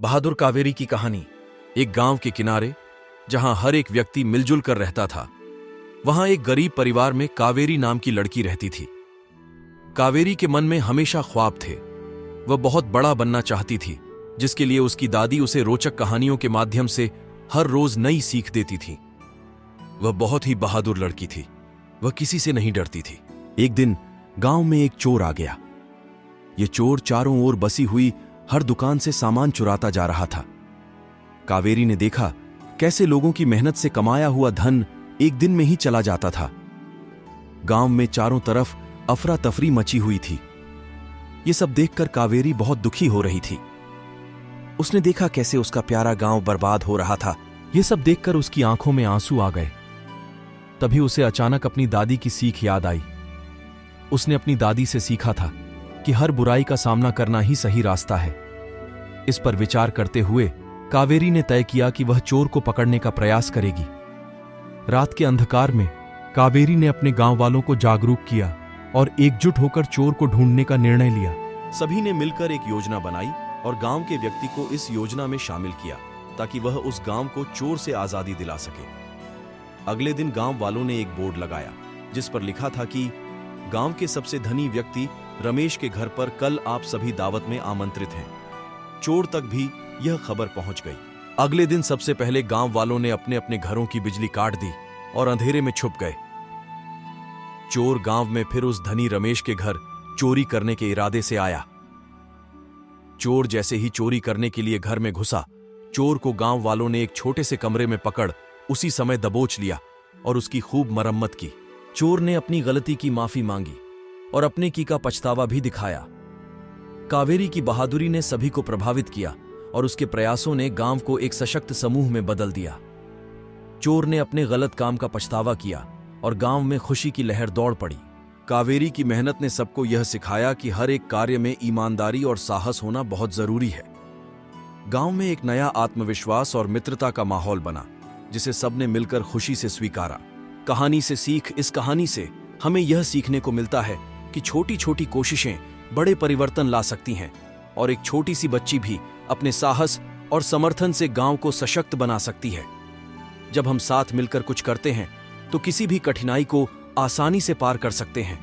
बहादुर कावेरी की कहानी। एक गांव के किनारे, जहां हर एक व्यक्ति मिलजुल कर रहता था, वहां एक गरीब परिवार में कावेरी नाम की लड़की रहती थी। कावेरी के मन में हमेशा ख्वाब थे। वह बहुत बड़ा बनना चाहती थी, जिसके लिए उसकी दादी उसे रोचक कहानियों के माध्यम से हर रोज नई सीख देती थी। वह बहुत ही बहादुर लड़की थी। वह किसी से नहीं डरती थी। एक दिन गांव में एक चोर आ गया। यह चोर चारों ओर बसी हुई हर दुकान से सामान चुराता जा रहा था। कावेरी ने देखा कैसे लोगों की मेहनत से कमाया हुआ धन एक दिन में ही चला जाता था। गांव में चारों तरफ अफरा तफरी मची हुई थी। यह सब देखकर कावेरी बहुत दुखी हो रही थी। उसने देखा कैसे उसका प्यारा गांव बर्बाद हो रहा था। यह सब देखकर उसकी आंखों में आंसू आ गए। तभी उसे अचानक अपनी दादी की सीख याद आई। उसने अपनी दादी से सीखा था कि हर बुराई का सामना करना ही सही रास्ता है। इस पर विचार करते हुए कावेरी ने तय किया कि वह चोर को पकड़ने का प्रयास करेगी। रात के अंधकार में कावेरी ने अपने गांव वालों को जागरूक किया और एकजुट होकर चोर को ढूंढने का निर्णय लिया। सभी ने मिलकर एक योजना बनाई और गांव के व्यक्ति को इस योजना में शामिल किया ताकि वह उस गांव को चोर से आजादी दिला सके। अगले दिन गांव वालों ने एक बोर्ड लगाया जिस पर लिखा था कि गांव के सबसे धनी व्यक्ति रमेश के घर पर कल आप सभी दावत में आमंत्रित हैं। चोर तक भी यह खबर पहुंच गई। अगले दिन सबसे पहले गांव वालों ने अपने अपने घरों की बिजली काट दी और अंधेरे में छुप गए। चोर गांव में फिर उस धनी रमेश के घर चोरी करने के इरादे से आया। चोर जैसे ही चोरी करने के लिए घर में घुसा, चोर को गांव वालों ने एक छोटे से कमरे में पकड़ उसी समय दबोच लिया और उसकी खूब मरम्मत की। चोर ने अपनी गलती की माफी मांगी और अपने की का पछतावा भी दिखाया। कावेरी की बहादुरी ने सभी को प्रभावित किया और उसके प्रयासों ने गांव को एक सशक्त समूह में बदल दिया। चोर ने अपने गलत काम का पछतावा किया और गांव में खुशी की लहर दौड़ पड़ी। कावेरी की मेहनत ने सबको यह सिखाया कि हर एक कार्य में ईमानदारी और साहस होना बहुत जरूरी है। गांव में एक नया आत्मविश्वास और मित्रता का माहौल बना, जिसे सबने मिलकर खुशी से स्वीकारा। कहानी से सीख। इस कहानी से हमें यह सीखने को मिलता है कि छोटी छोटी कोशिशें बड़े परिवर्तन ला सकती हैं और एक छोटी सी बच्ची भी अपने साहस और समर्थन से गांव को सशक्त बना सकती है। जब हम साथ मिलकर कुछ करते हैं तो किसी भी कठिनाई को आसानी से पार कर सकते हैं।